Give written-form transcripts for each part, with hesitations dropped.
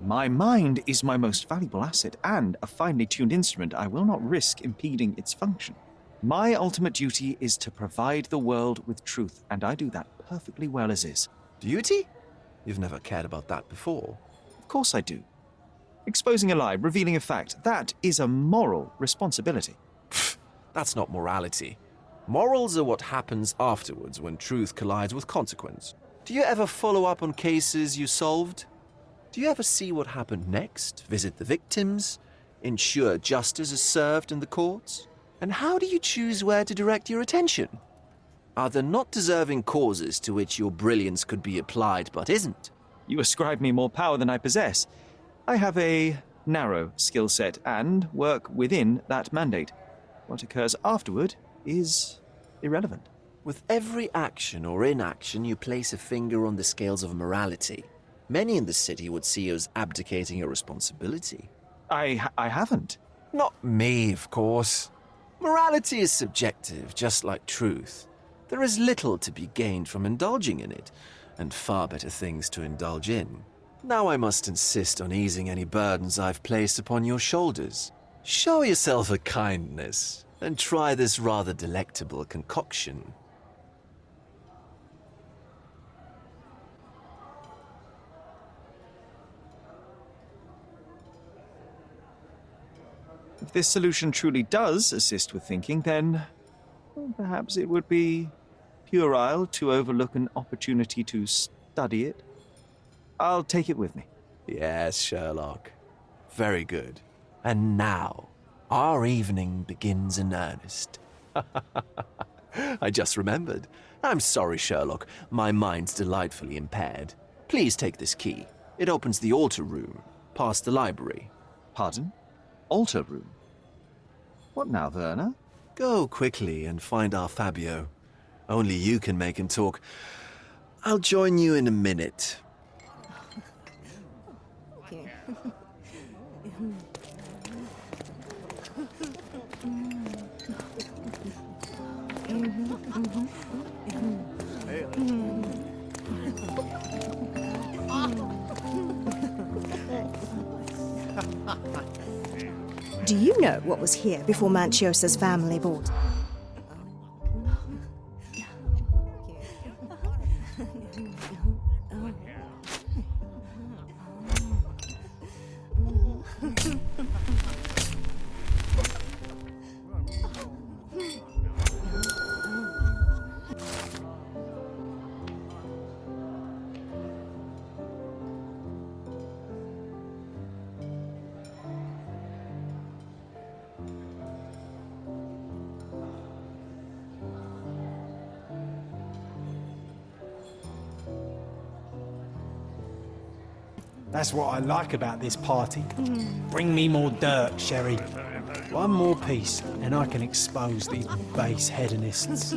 My mind is my most valuable asset, and a finely tuned instrument I will not risk impeding its function. My ultimate duty is to provide the world with truth, and I do that perfectly well as is. Duty? You've never cared about that before. Of course I do. Exposing a lie, revealing a fact, that is a moral responsibility. That's not morality. Morals are what happens afterwards when truth collides with consequence. Do you ever follow up on cases you solved? Do you ever see what happened next, visit the victims, ensure justice is served in the courts? And how do you choose where to direct your attention? Are there not deserving causes to which your brilliance could be applied but isn't? You ascribe me more power than I possess. I have a narrow skill set and work within that mandate. What occurs afterward is irrelevant. With every action or inaction, you place a finger on the scales of morality. Many in the city would see you as abdicating your responsibility. I haven't. Not me, of course. Morality is subjective, just like truth. There is little to be gained from indulging in it, and far better things to indulge in. Now I must insist on easing any burdens I've placed upon your shoulders. Show yourself a kindness, and try this rather delectable concoction. If this solution truly does assist with thinking, then perhaps it would be puerile to overlook an opportunity to study it. I'll take it with me. Yes, Sherlock. Very good. And now, our evening begins in earnest. I just remembered. I'm sorry, Sherlock. My mind's delightfully impaired. Please take this key. It opens the altar room, past the library. Pardon? Altar room? What now, Werner? Go quickly and find our Fabio. Only you can make him talk. I'll join you in a minute. Do you know what was here before Manchiosa's family bought? That's what I like about this party. Bring me more dirt, Sherry. One more piece, and I can expose these base hedonists.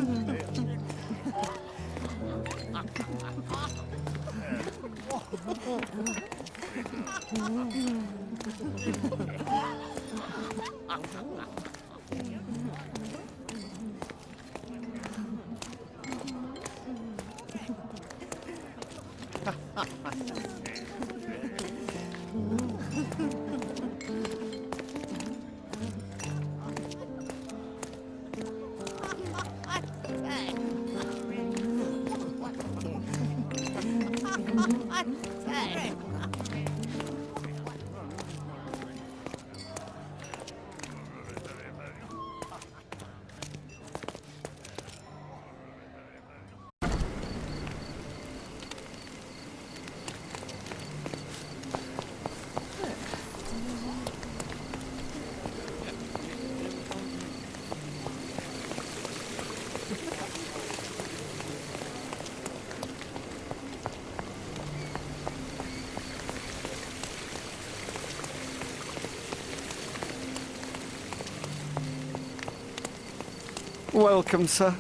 Welcome, sir.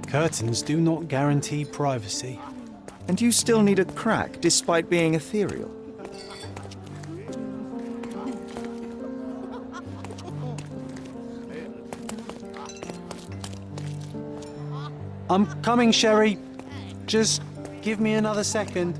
Curtains do not guarantee privacy. And you still need a crack despite being ethereal. I'm coming, Sherry. Just give me another second.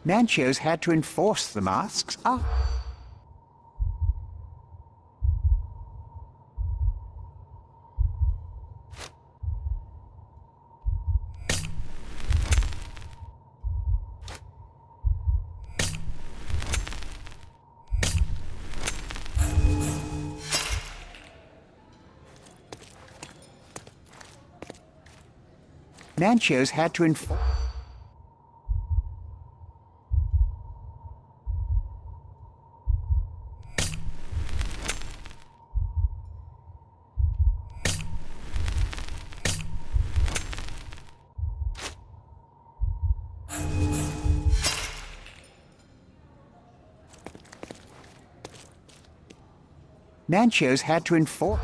Manchios had to enforce the masks. Manchios had to enforce... Manchios had to enforce...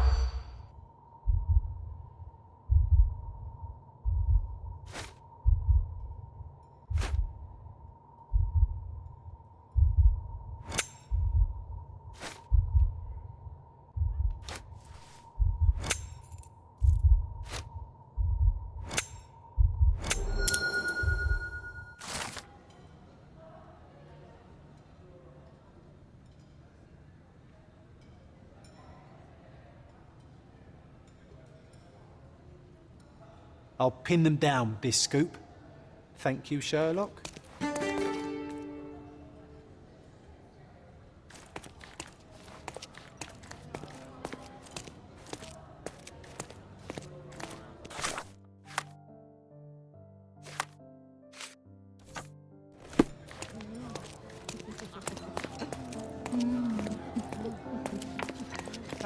I'll pin them down with this scoop. Thank you, Sherlock.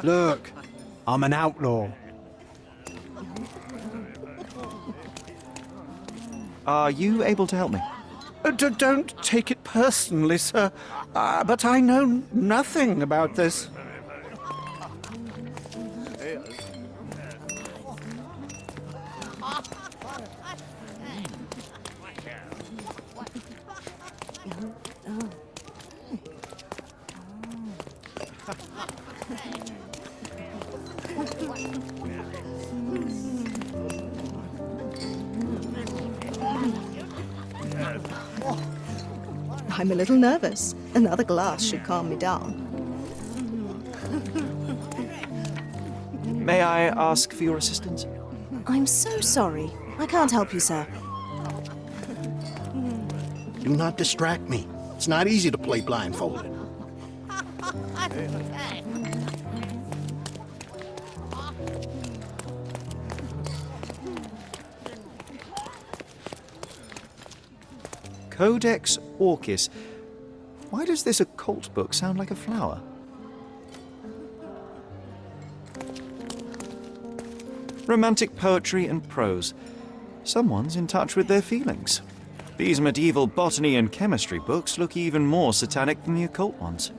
Look, I'm an outlaw. Are you able to help me? Don't take it personally, sir, but I know nothing about this. I'm a little nervous. Another glass should calm me down. May I ask for your assistance? I'm so sorry. I can't help you, sir. Do not distract me. It's not easy to play blindfolded. Codex Orchis. Why does this occult book sound like a flower? Romantic poetry and prose. Someone's in touch with their feelings. These medieval botany and chemistry books look even more satanic than the occult ones.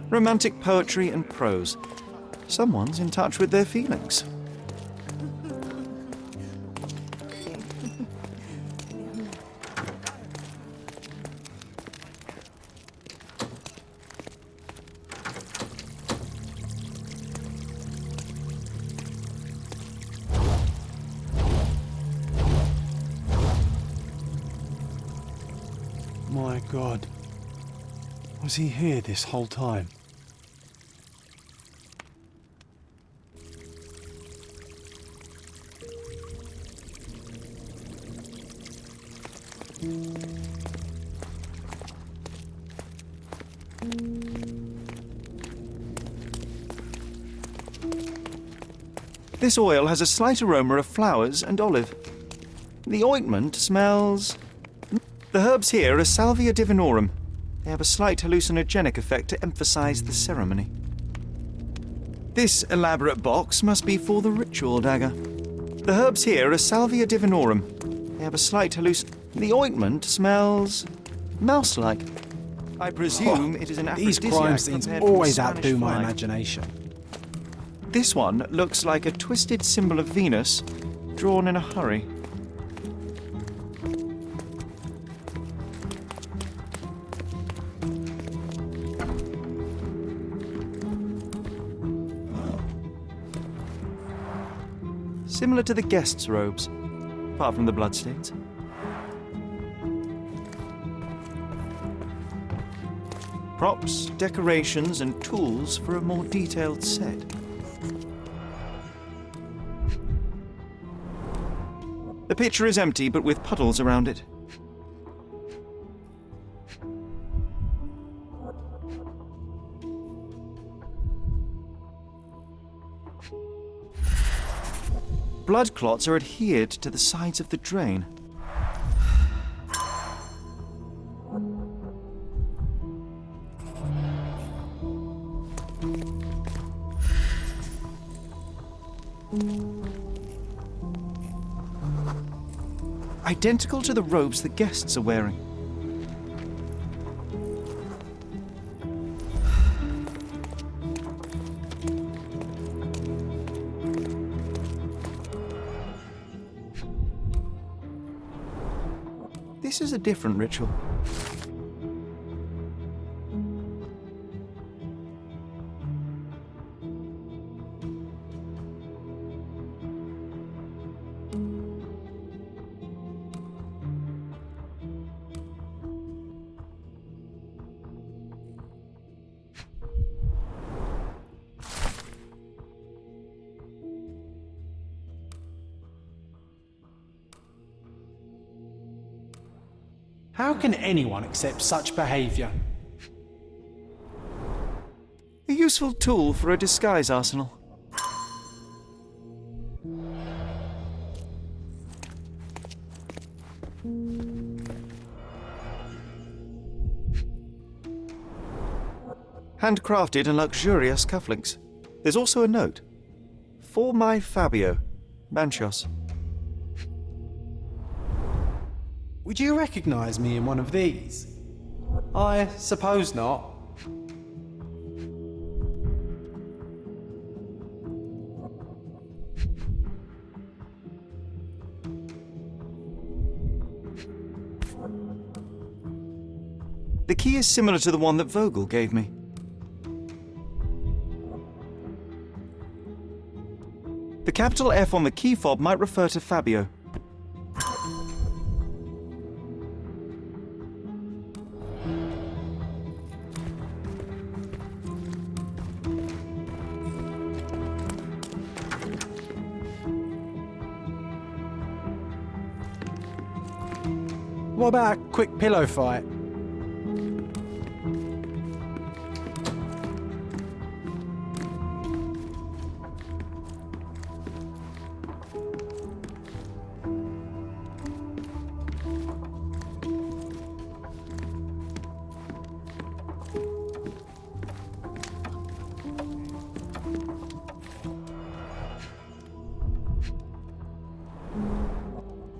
Romantic poetry and prose. Someone's in touch with their feelings. My God. Was he here this whole time? This oil has a slight aroma of flowers and olive. The ointment smells... The herbs here are Salvia divinorum. They have a slight hallucinogenic effect to emphasize the ceremony. This elaborate box must be for the ritual dagger. The herbs here are Salvia divinorum. They have a slight The ointment smells... mouse-like. I presume it is an These aphrodisiac crime scenes prepared from the always Spanish outdo my fly. imagination. This one looks like a twisted symbol of Venus, drawn in a hurry. Similar to the guests' robes, apart from the bloodstains. Props, decorations, and tools for a more detailed set. The pitcher is empty, but with puddles around it. Blood clots are adhered to the sides of the drain. Identical to the robes the guests are wearing. This is a different ritual. How can anyone accept such behaviour? A useful tool for a disguise arsenal. Handcrafted and luxurious cufflinks. There's also a note. For my Fabio, Manchos. Would you recognise me in one of these? I suppose not. The key is similar to the one that Vogel gave me. The capital F on the key fob might refer to Fabio. What about a quick pillow fight?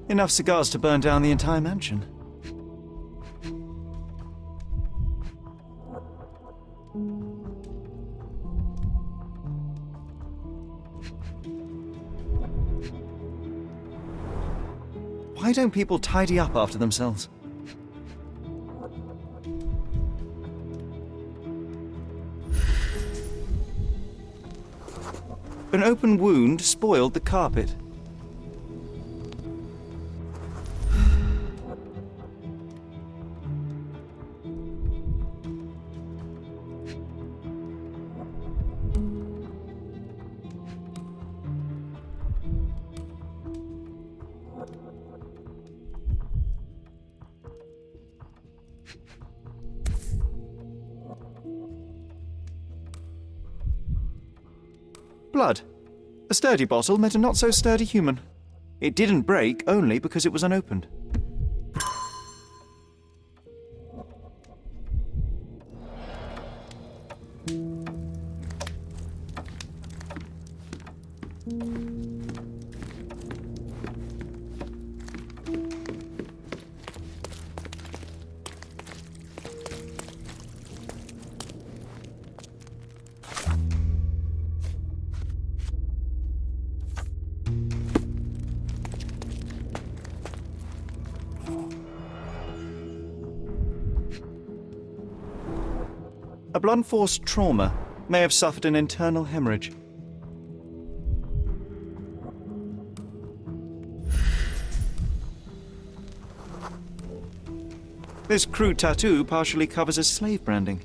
Enough cigars to burn down the entire mansion. Why don't people tidy up after themselves? An open wound spoiled the carpet. Blood. A sturdy bottle met a not-so-sturdy human. It didn't break only because it was unopened. A blunt force trauma may have suffered an internal hemorrhage. This crude tattoo partially covers as slave branding.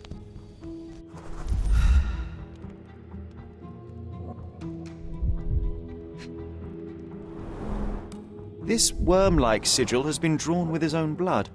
This worm-like sigil has been drawn with his own blood.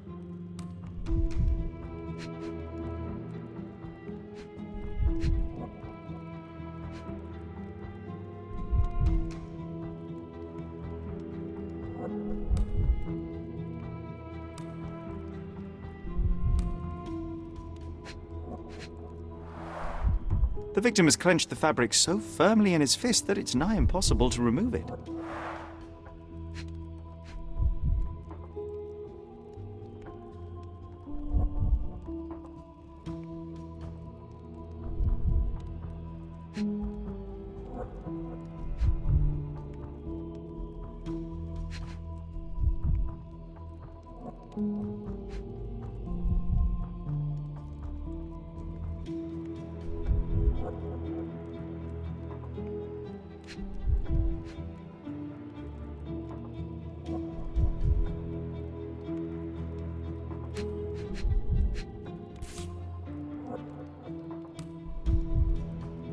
The victim has clenched the fabric so firmly in his fist that it's nigh impossible to remove it.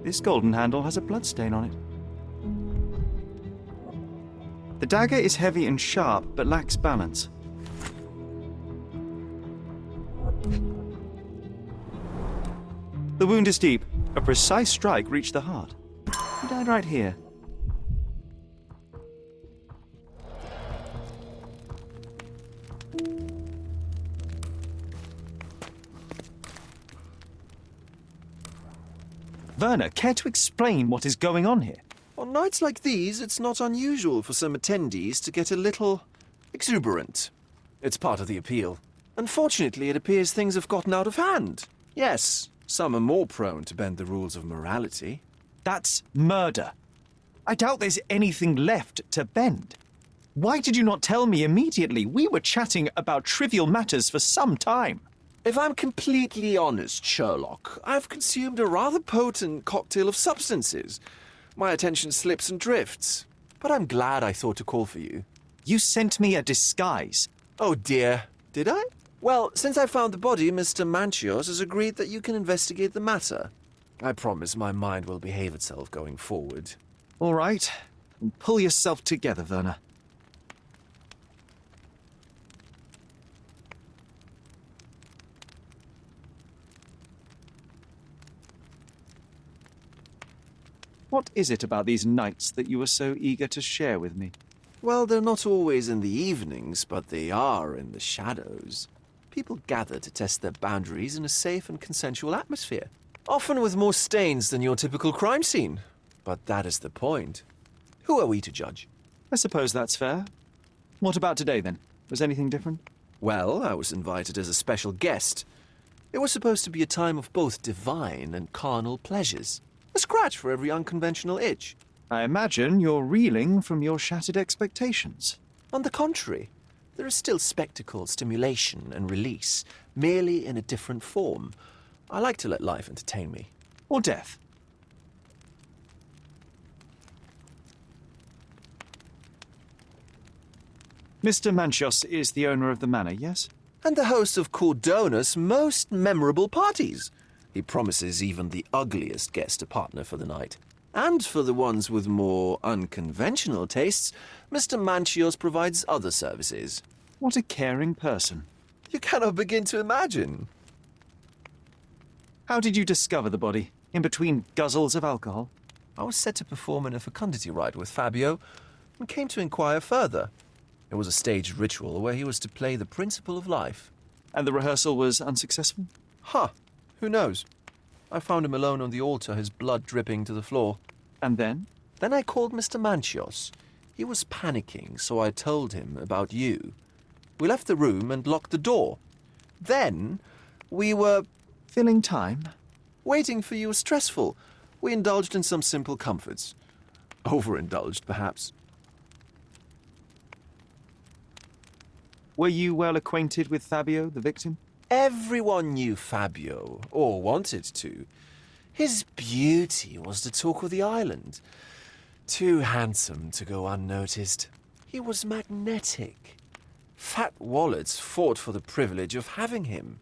This golden handle has a bloodstain on it. The dagger is heavy and sharp, but lacks balance. The wound is deep. A precise strike reached the heart. He died right here. Werner, care to explain what is going on here? On nights like these, it's not unusual for some attendees to get a little exuberant. It's part of the appeal. Unfortunately, it appears things have gotten out of hand. Yes, some are more prone to bend the rules of morality. That's murder. I doubt there's anything left to bend. Why did you not tell me immediately? We were chatting about trivial matters for some time. If I'm completely honest, Sherlock, I've consumed a rather potent cocktail of substances. My attention slips and drifts. But I'm glad I thought to call for you. You sent me a disguise. Oh dear, did I? Well, since I found the body, Mr. Manchios has agreed that you can investigate the matter. I promise my mind will behave itself going forward. All right. Pull yourself together, Werner. What is it about these nights that you were so eager to share with me? Well, they're not always in the evenings, but they are in the shadows. People gather to test their boundaries in a safe and consensual atmosphere, often with more stains than your typical crime scene. But that is the point. Who are we to judge? I suppose that's fair. What about today, then? Was anything different? Well, I was invited as a special guest. It was supposed to be a time of both divine and carnal pleasures. A scratch for every unconventional itch. I imagine you're reeling from your shattered expectations. On the contrary, there is still spectacle, stimulation, and release, merely in a different form. I like to let life entertain me. Or death. Mr. Manchios is the owner of the manor, yes? And the host of Cordona's most memorable parties. He promises even the ugliest guest a partner for the night. And for the ones with more unconventional tastes, Mr. Manchios provides other services. What a caring person. You cannot begin to imagine. How did you discover the body? In between guzzles of alcohol? I was set to perform in a fecundity rite with Fabio and came to inquire further. It was a staged ritual where he was to play the principle of life. And the rehearsal was unsuccessful? Who knows? I found him alone on the altar, his blood dripping to the floor. And then? Then I called Mr. Manchios. He was panicking, so I told him about you. We left the room and locked the door. Then we were Filling time? waiting for you was stressful. We indulged in some simple comforts. Overindulged, perhaps. Were you well acquainted with Fabio, the victim? Everyone knew Fabio, or wanted to. His beauty was the talk of the island. Too handsome to go unnoticed. He was magnetic. Fat wallets fought for the privilege of having him.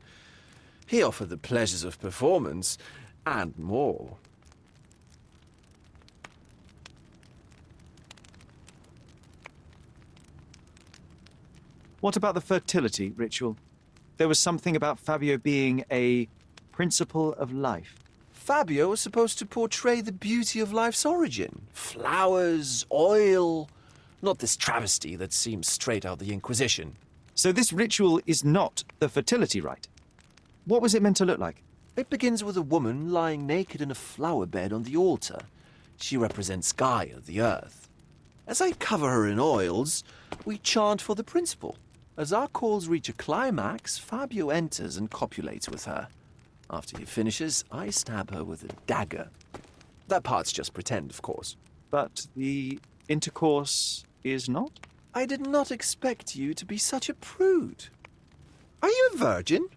He offered the pleasures of performance, and more. What about the fertility ritual? There was something about Fabio being a principle of life. Fabio was supposed to portray the beauty of life's origin. Flowers, oil. Not this travesty that seems straight out of the Inquisition. So this ritual is not the fertility rite. What was it meant to look like? It begins with a woman lying naked in a flower bed on the altar. She represents Gaia, the earth. As I cover her in oils, we chant for the principle. As our calls reach a climax, Fabio enters and copulates with her. After he finishes, I stab her with a dagger. That part's just pretend, of course. But the intercourse is not? I did not expect you to be such a prude. Are you a virgin?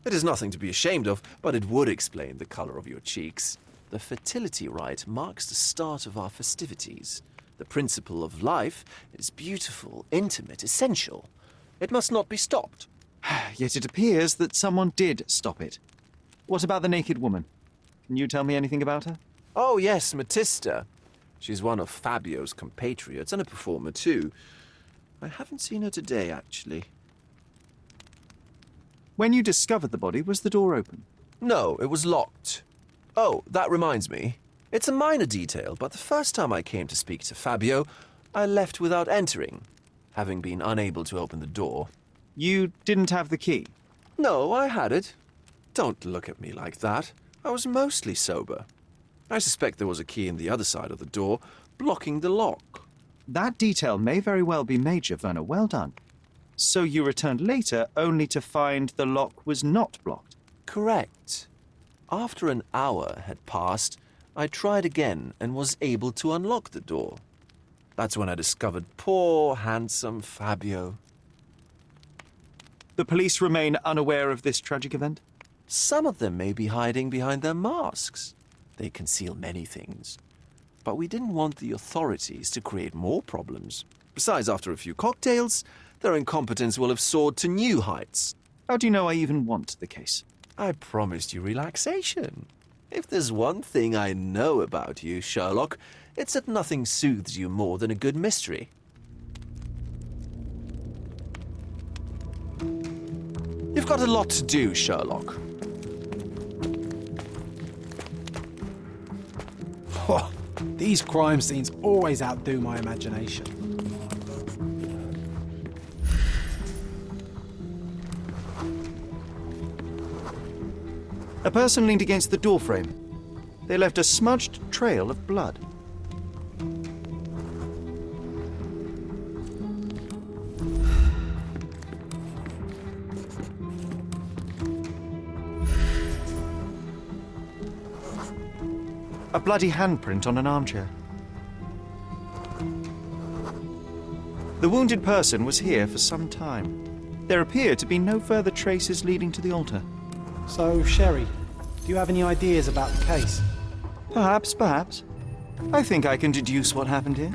It is nothing to be ashamed of, but it would explain the color of your cheeks. The fertility rite marks the start of our festivities. The principle of life is beautiful, intimate, essential. It must not be stopped. Yet it appears that someone did stop it. What about the naked woman? Can you tell me anything about her? Oh, yes, Matista. She's one of Fabio's compatriots and a performer, too. I haven't seen her today, actually. When you discovered the body, was the door open? No, it was locked. Oh, that reminds me. It's a minor detail, but the first time I came to speak to Fabio, I left without entering, having been unable to open the door. You didn't have the key? No, I had it. Don't look at me like that. I was mostly sober. I suspect there was a key in the other side of the door, blocking the lock. That detail may very well be major, Werner. Well done. So you returned later only to find the lock was not blocked? Correct. After an hour had passed, I tried again and was able to unlock the door. That's when I discovered poor, handsome Fabio. The police remain unaware of this tragic event? Some of them may be hiding behind their masks. They conceal many things. But we didn't want the authorities to create more problems. Besides, after a few cocktails, their incompetence will have soared to new heights. How do you know I even want the case? I promised you relaxation. If there's one thing I know about you, Sherlock, it's that nothing soothes you more than a good mystery. You've got a lot to do, Sherlock. These crime scenes always outdo my imagination. A person leaned against the doorframe. They left a smudged trail of blood. A bloody handprint on an armchair. The wounded person was here for some time. There appear to be no further traces leading to the altar. So, Sherry, do you have any ideas about the case? Perhaps. I think I can deduce what happened here.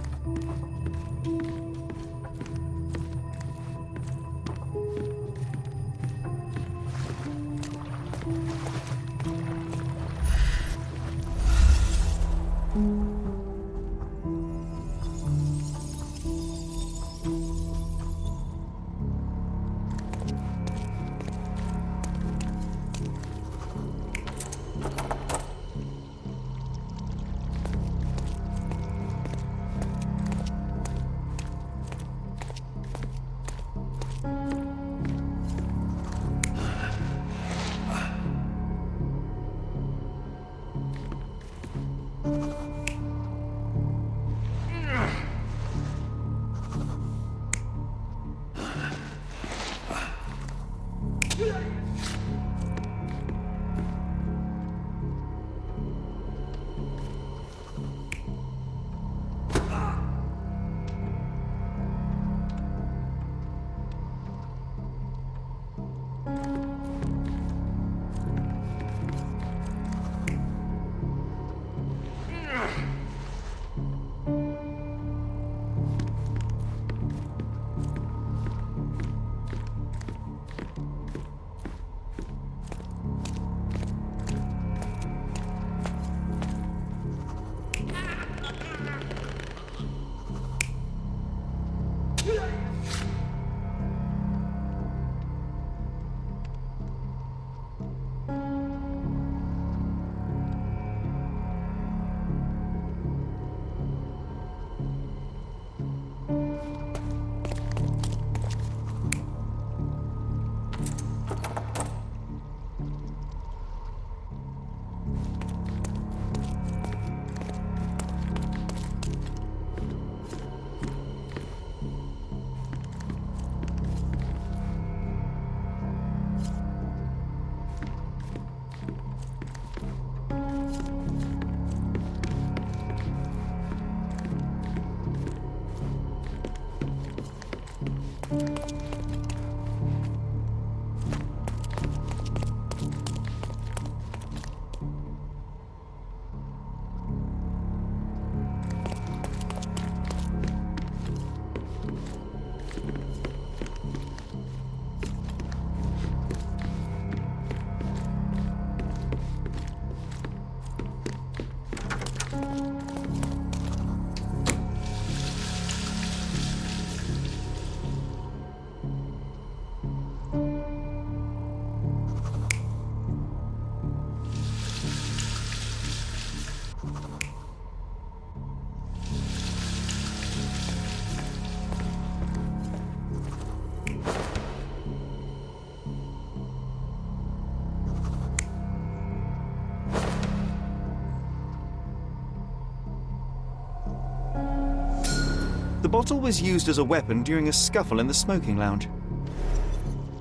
The bottle was used as a weapon during a scuffle in the smoking lounge.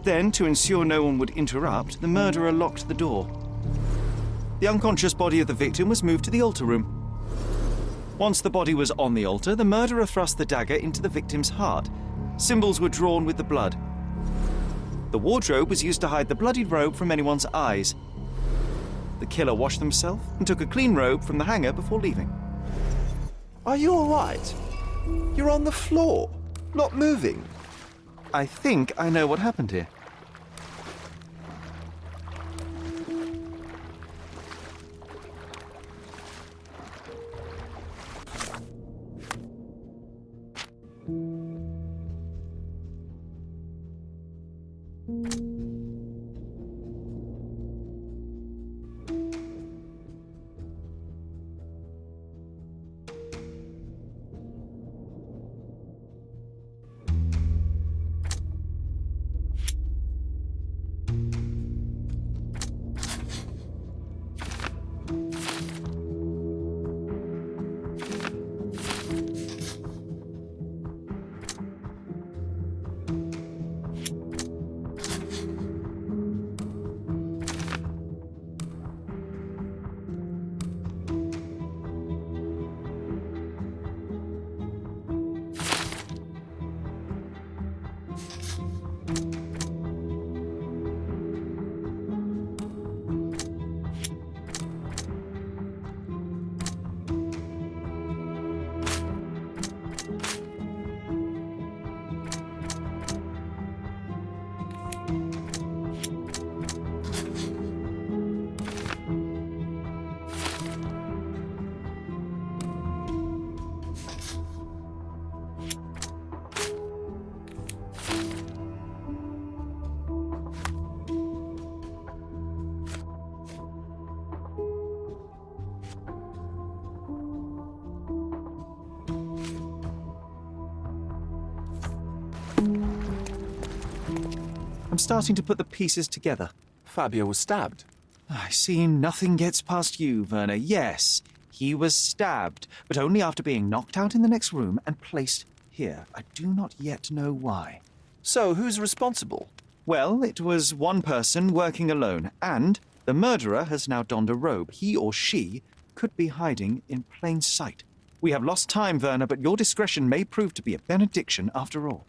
Then, to ensure no one would interrupt, the murderer locked the door. The unconscious body of the victim was moved to the altar room. Once the body was on the altar, the murderer thrust the dagger into the victim's heart. Symbols were drawn with the blood. The wardrobe was used to hide the bloodied robe from anyone's eyes. The killer washed himself and took a clean robe from the hanger before leaving. Are you all right? You're on the floor, not moving. I think I know what happened here. I'm starting to put the pieces together. Fabio was stabbed. I see nothing gets past you, Werner. Yes, he was stabbed, but only after being knocked out in the next room and placed here. I do not yet know why. So, who's responsible? Well, it was one person working alone, and the murderer has now donned a robe. He or she could be hiding in plain sight. We have lost time, Werner, but your discretion may prove to be a benediction after all.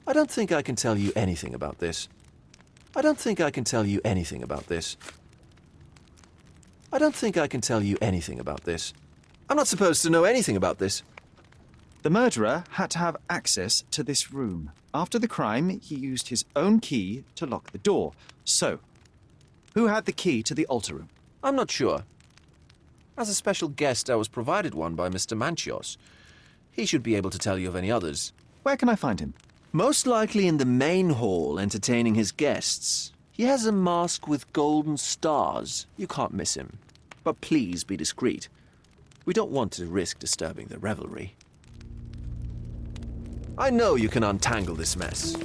I don't think I can tell you anything about this. I don't think I can tell you anything about this. I don't think I can tell you anything about this. I'm not supposed to know anything about this. The murderer had to have access to this room. After the crime, he used his own key to lock the door. So, who had the key to the altar room? I'm not sure. As a special guest, I was provided one by Mr. Manchios. He should be able to tell you of any others. Where can I find him? Most likely in the main hall, entertaining his guests. He has a mask with golden stars. You can't miss him. But please be discreet. We don't want to risk disturbing the revelry. I know you can untangle this mess.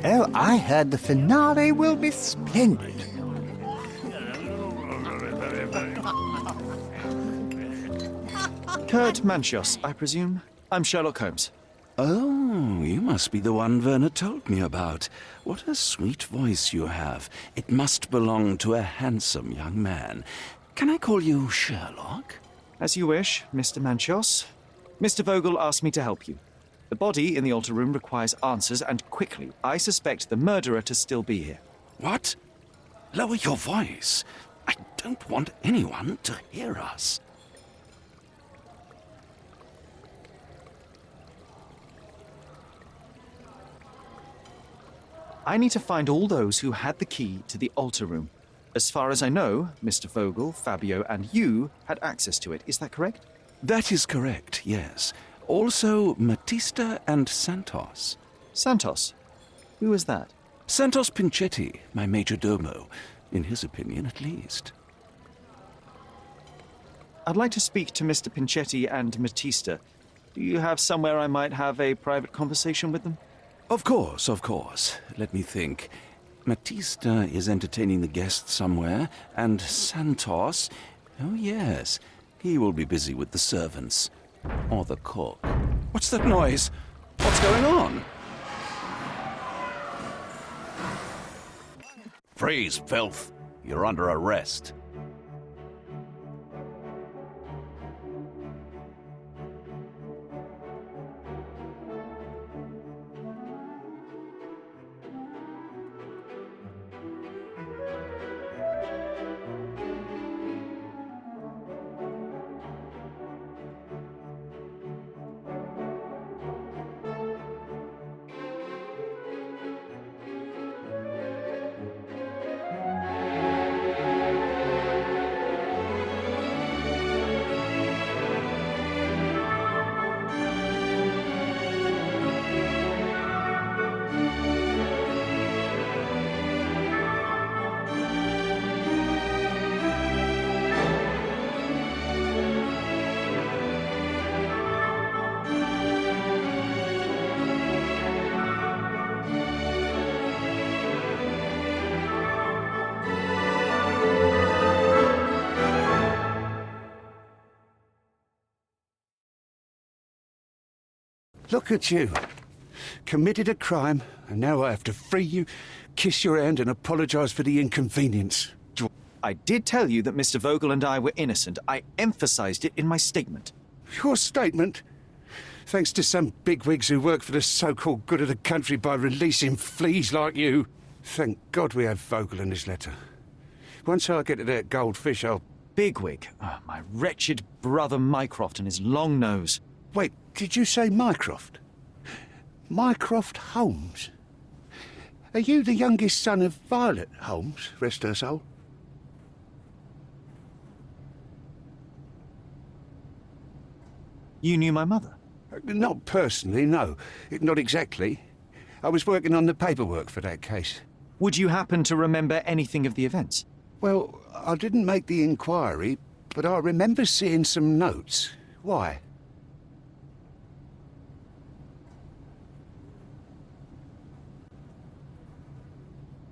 Oh, I heard the finale will be splendid. Kurt Manchios, I presume? I'm Sherlock Holmes. Oh, you must be the one Werner told me about. What a sweet voice you have. It must belong to a handsome young man. Can I call you Sherlock? As you wish, Mr. Manchios. Mr. Vogel asked me to help you. The body in the altar room requires answers, and quickly. I suspect the murderer to still be here. What? Lower your voice. I don't want anyone to hear us. I need to find all those who had the key to the altar room. As far as I know, Mr. Vogel, Fabio, and you had access to it. Is that correct? That is correct, yes. Also, Matista and Santos. Santos? Who is that? Santos Pinchetti, my major domo. In his opinion, at least. I'd like to speak to Mr. Pinchetti and Matista. Do you have somewhere I might have a private conversation with them? Of course, of course. Let me think. Matista is entertaining the guests somewhere, and Santos... Oh, yes. He will be busy with the servants. Or the cook. What's that noise? What's going on? Freeze, filth. You're under arrest. Look at you. Committed a crime, and now I have to free you, kiss your hand, and apologize for the inconvenience. I did tell you that Mr. Vogel and I were innocent. I emphasized it in my statement. Your statement? Thanks to some bigwigs who work for the so-called good of the country by releasing fleas like you. Thank God we have Vogel in his letter. Once I get to that goldfish, I'll... Bigwig. Oh, my wretched brother Mycroft and his long nose. Wait, did you say Mycroft? Mycroft Holmes? Are you the youngest son of Violet Holmes, rest her soul? You knew my mother? Not personally, no. Not exactly. I was working on the paperwork for that case. Would you happen to remember anything of the events? Well, I didn't make the inquiry, but I remember seeing some notes. Why?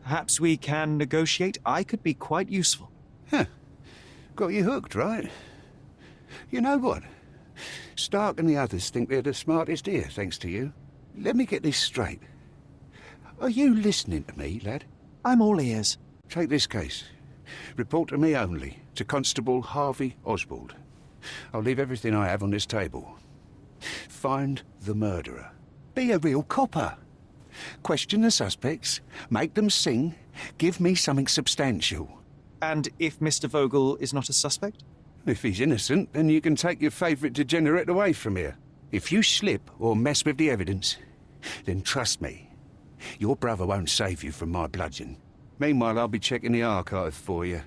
Perhaps we can negotiate. I could be quite useful. Huh. Got you hooked, right? You know what? Stark and the others think they're the smartest here, thanks to you. Let me get this straight. Are you listening to me, lad? I'm all ears. Take this case. Report to me only, to Constable Harvey Oswald. I'll leave everything I have on this table. Find the murderer. Be a real copper. Question the suspects, make them sing, give me something substantial. And if Mr. Vogel is not a suspect? If he's innocent, then you can take your favourite degenerate away from here. If you slip or mess with the evidence, then trust me, your brother won't save you from my bludgeon. Meanwhile, I'll be checking the archive for you.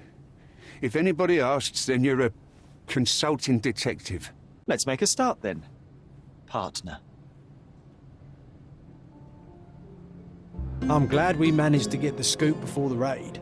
If anybody asks, then you're a consulting detective. Let's make a start then, partner. I'm glad we managed to get the scoop before the raid.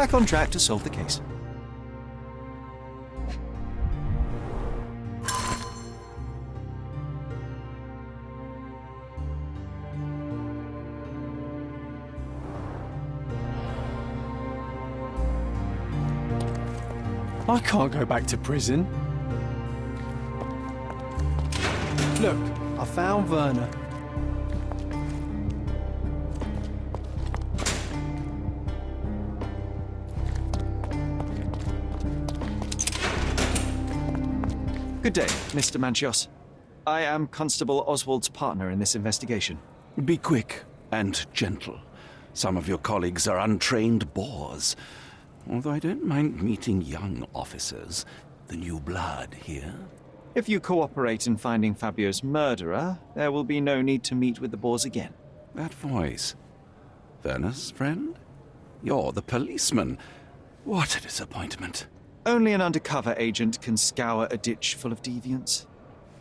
Back on track to solve the case. I can't go back to prison. Look, I found Werner. Good day, Mr. Manchios. I am Constable Oswald's partner in this investigation. Be quick and gentle. Some of your colleagues are untrained boors. Although I don't mind meeting young officers. The new blood here. If you cooperate in finding Fabio's murderer, there will be no need to meet with the Boers again. That voice. Werner's friend? You're the policeman. What a disappointment. Only an undercover agent can scour a ditch full of deviants.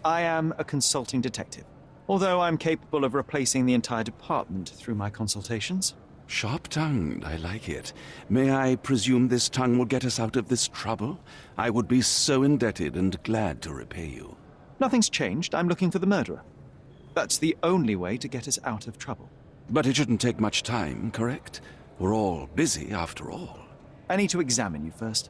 I am a consulting detective, although I'm capable of replacing the entire department through my consultations. Sharp-tongued, I like it. May I presume this tongue will get us out of this trouble? I would be so indebted and glad to repay you. Nothing's changed. I'm looking for the murderer. That's the only way to get us out of trouble. But it shouldn't take much time, correct? We're all busy, after all. I need to examine you first.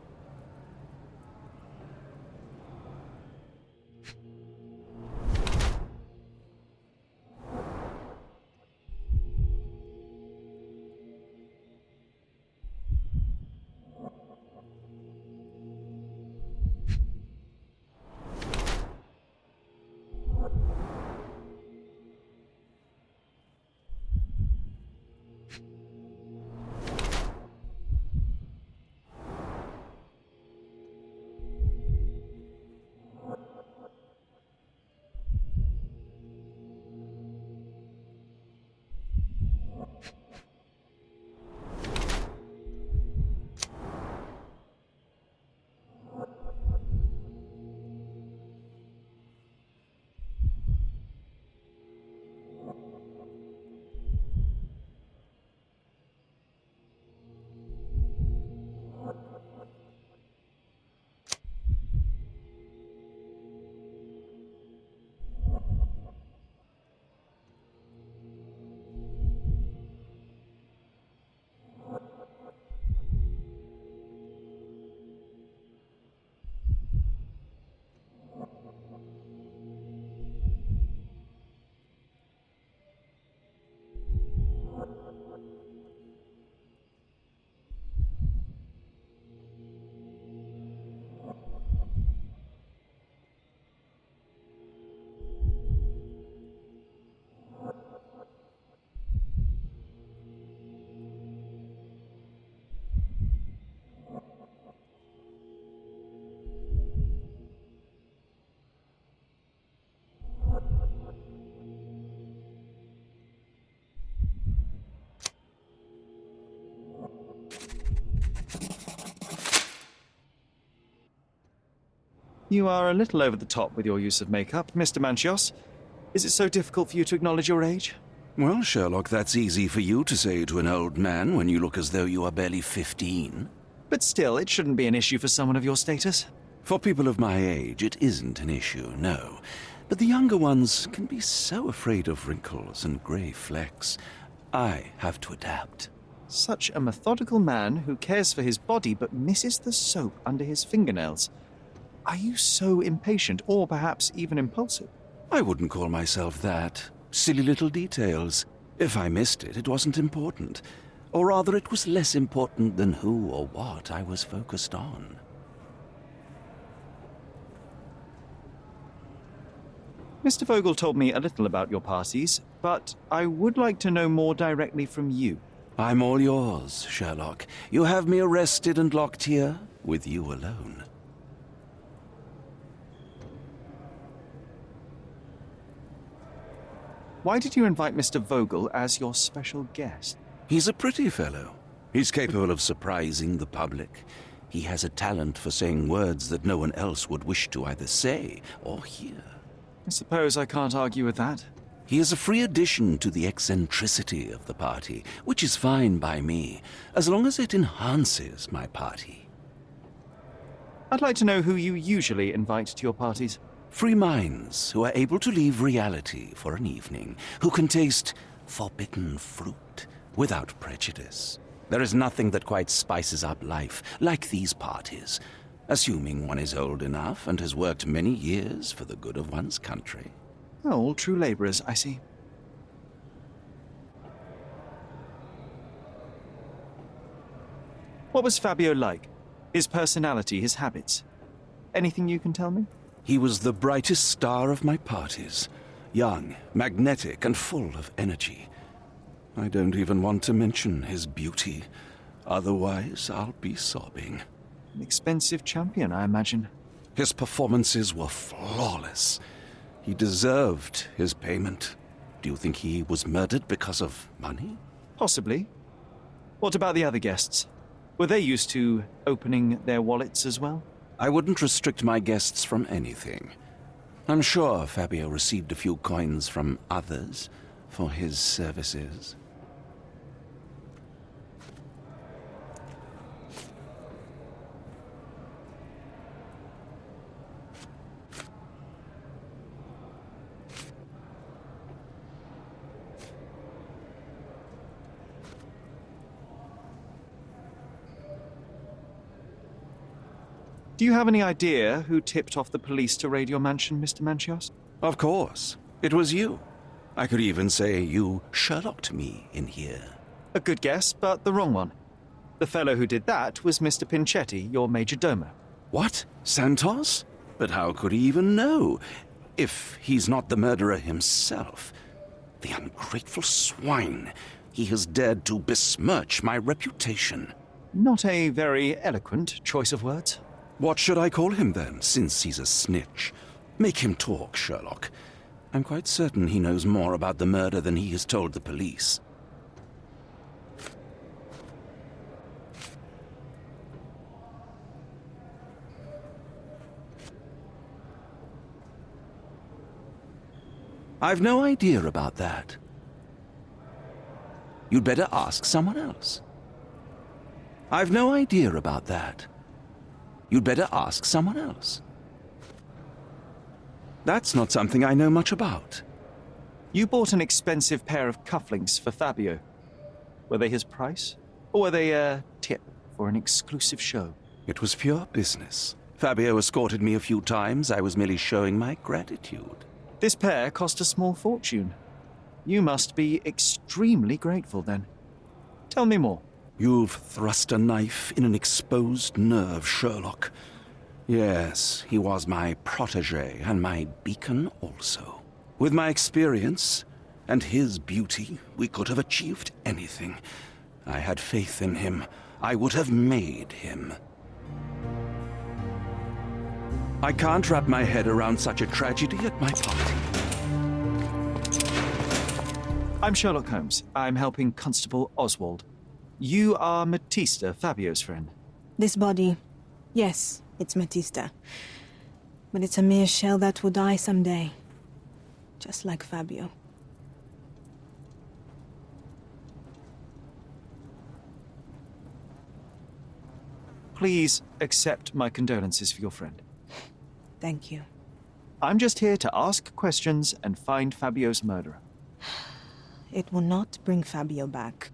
You are a little over the top with your use of makeup, Mr. Manchios. Is it so difficult for you to acknowledge your age? Well, Sherlock, that's easy for you to say to an old man when you look as though you are barely 15. But still, it shouldn't be an issue for someone of your status. For people of my age, it isn't an issue, no. But the younger ones can be so afraid of wrinkles and grey flecks. I have to adapt. Such a methodical man who cares for his body but misses the soap under his fingernails. Are you so impatient, or perhaps even impulsive? I wouldn't call myself that. Silly little details. If I missed it, it wasn't important. Or rather, it was less important than who or what I was focused on. Mr. Vogel told me a little about your parties, but I would like to know more directly from you. I'm all yours, Sherlock. You have me arrested and locked here, with you alone. Why did you invite Mr. Vogel as your special guest? He's a pretty fellow. He's capable of surprising the public. He has a talent for saying words that no one else would wish to either say or hear. I suppose I can't argue with that. He is a free addition to the eccentricity of the party, which is fine by me, as long as it enhances my party. I'd like to know who you usually invite to your parties. Free minds who are able to leave reality for an evening, who can taste forbidden fruit without prejudice. There is nothing that quite spices up life like these parties, assuming one is old enough and has worked many years for the good of one's country. Oh, all true labourers, I see. What was Fabio like? His personality, his habits? Anything you can tell me? He was the brightest star of my parties. Young, magnetic, and full of energy. I don't even want to mention his beauty. Otherwise, I'll be sobbing. An expensive champion, I imagine. His performances were flawless. He deserved his payment. Do you think he was murdered because of money? Possibly. What about the other guests? Were they used to opening their wallets as well? I wouldn't restrict my guests from anything. I'm sure Fabio received a few coins from others for his services. Do you have any idea who tipped off the police to raid your mansion, Mr. Manchios? Of course. It was you. I could even say you Sherlocked me in here. A good guess, but the wrong one. The fellow who did that was Mr. Pinchetti, your major domo. What? Santos? But how could he even know? If he's not the murderer himself. The ungrateful swine. He has dared to besmirch my reputation. Not a very eloquent choice of words. What should I call him then, since he's a snitch? Make him talk, Sherlock. I'm quite certain he knows more about the murder than he has told the police. I've no idea about that. You'd better ask someone else. I've no idea about that. You'd better ask someone else. That's not something I know much about. You bought an expensive pair of cufflinks for Fabio. Were they his price? Or were they a tip for an exclusive show? It was pure business. Fabio escorted me a few times. I was merely showing my gratitude. This pair cost a small fortune. You must be extremely grateful then. Tell me more. You've thrust a knife in an exposed nerve, Sherlock. Yes, he was my protégé and my beacon also. With my experience and his beauty, we could have achieved anything. I had faith in him. I would have made him. I can't wrap my head around such a tragedy at my party. I'm Sherlock Holmes. I'm helping Constable Oswald. You are Matista, Fabio's friend. This body. Yes, it's Matista. But it's a mere shell that will die someday. Just like Fabio. Please accept my condolences for your friend. Thank you. I'm just here to ask questions and find Fabio's murderer. It will not bring Fabio back.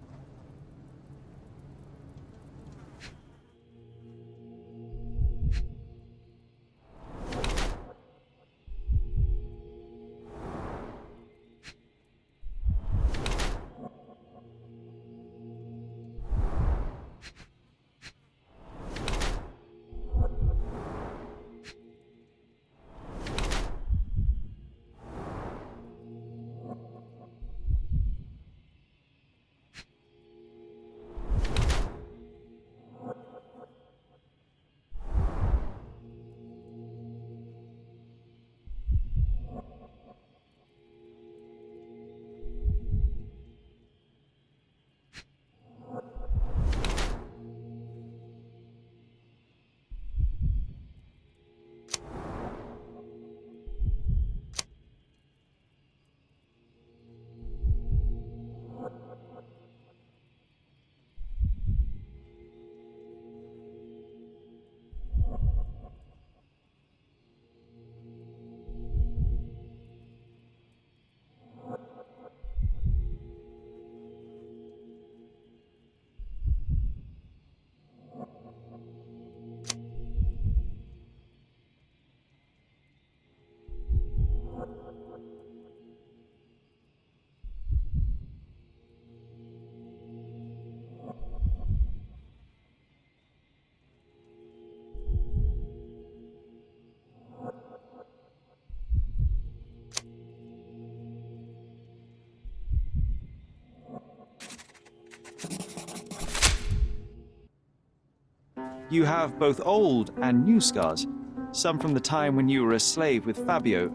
You have both old and new scars. Some from the time when you were a slave with Fabio.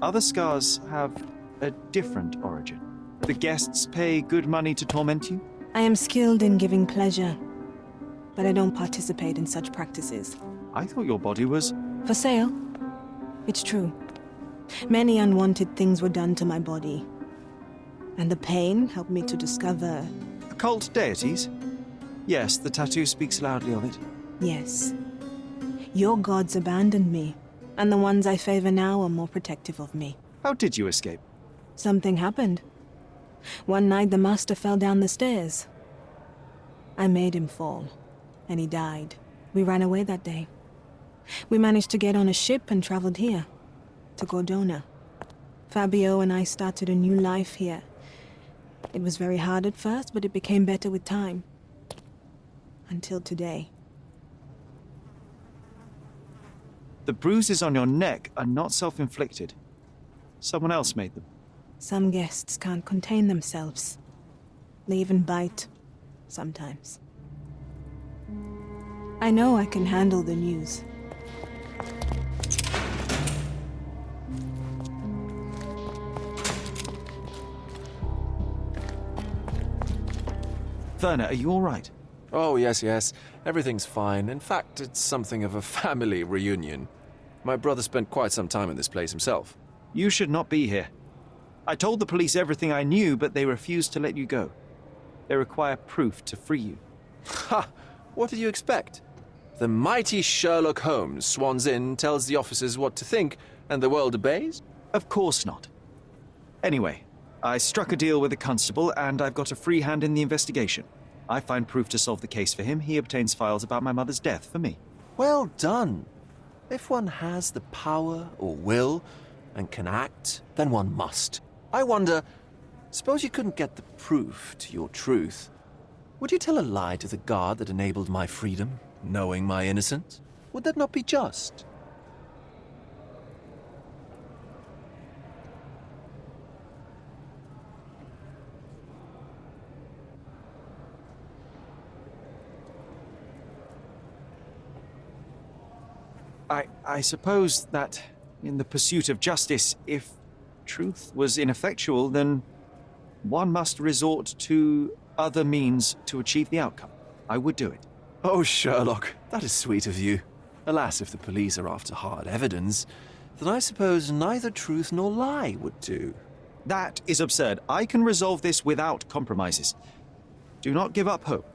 Other scars have a different origin. The guests pay good money to torment you? I am skilled in giving pleasure, but I don't participate in such practices. I thought your body was... For sale? It's true. Many unwanted things were done to my body. And the pain helped me to discover... Occult deities? Yes, the tattoo speaks loudly of it. Yes. Your gods abandoned me, and the ones I favor now are more protective of me. How did you escape? Something happened. One night the master fell down the stairs. I made him fall, and he died. We ran away that day. We managed to get on a ship and traveled here, to Gordona. Fabio and I started a new life here. It was very hard at first, but it became better with time. Until today. The bruises on your neck are not self-inflicted. Someone else made them. Some guests can't contain themselves. They even bite, sometimes. I know I can handle the news. Werner, are you all right? Oh, yes, yes. Everything's fine. In fact, it's something of a family reunion. My brother spent quite some time in this place himself. You should not be here. I told the police everything I knew, but they refused to let you go. They require proof to free you. Ha! What did you expect? The mighty Sherlock Holmes swans in, tells the officers what to think, and the world obeys? Of course not. Anyway, I struck a deal with the constable, and I've got a free hand in the investigation. I find proof to solve the case for him. He obtains files about my mother's death for me. Well done. If one has the power or will and can act, then one must. I wonder, suppose you couldn't get the proof to your truth. Would you tell a lie to the guard that enabled my freedom, knowing my innocence? Would that not be just? I suppose that in the pursuit of justice, if truth was ineffectual, then one must resort to other means to achieve the outcome. I would do it. Oh, Sherlock, that is sweet of you. Alas, if the police are after hard evidence, then I suppose neither truth nor lie would do. That is absurd. I can resolve this without compromises. Do not give up hope.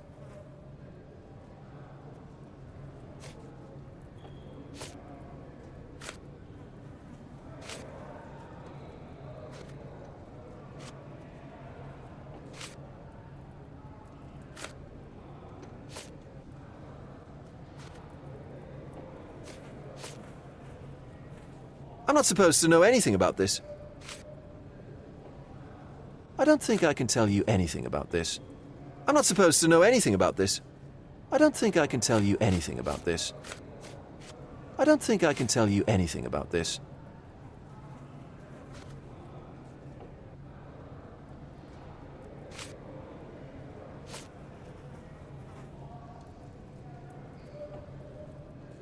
I'm not supposed to know anything about this. I don't think I can tell you anything about this. I'm not supposed to know anything about this. I don't think I can tell you anything about this. I don't think I can tell you anything about this.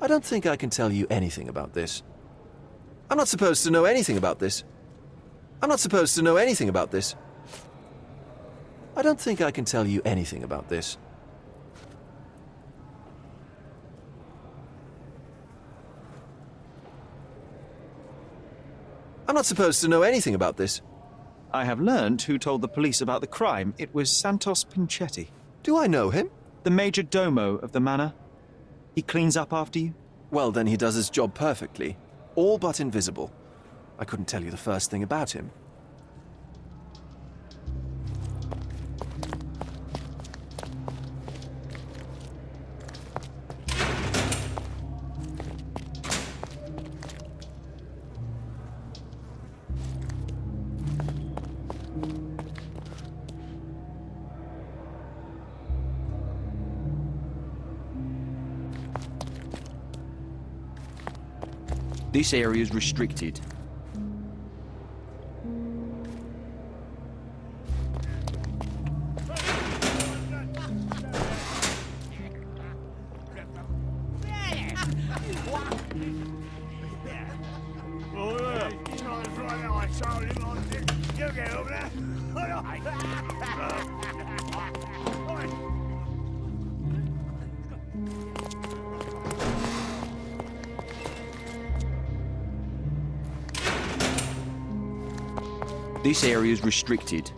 I don't think I can tell you anything about this. I'm not supposed to know anything about this. I'm not supposed to know anything about this. I don't think I can tell you anything about this. I'm not supposed to know anything about this. I have learned who told the police about the crime. It was Santos Pinchetti, Do I know him? the major domo of the manor. He cleans up after you? Well, then he does his job perfectly. All but invisible. I couldn't tell you the first thing about him. This area is restricted. This area is restricted.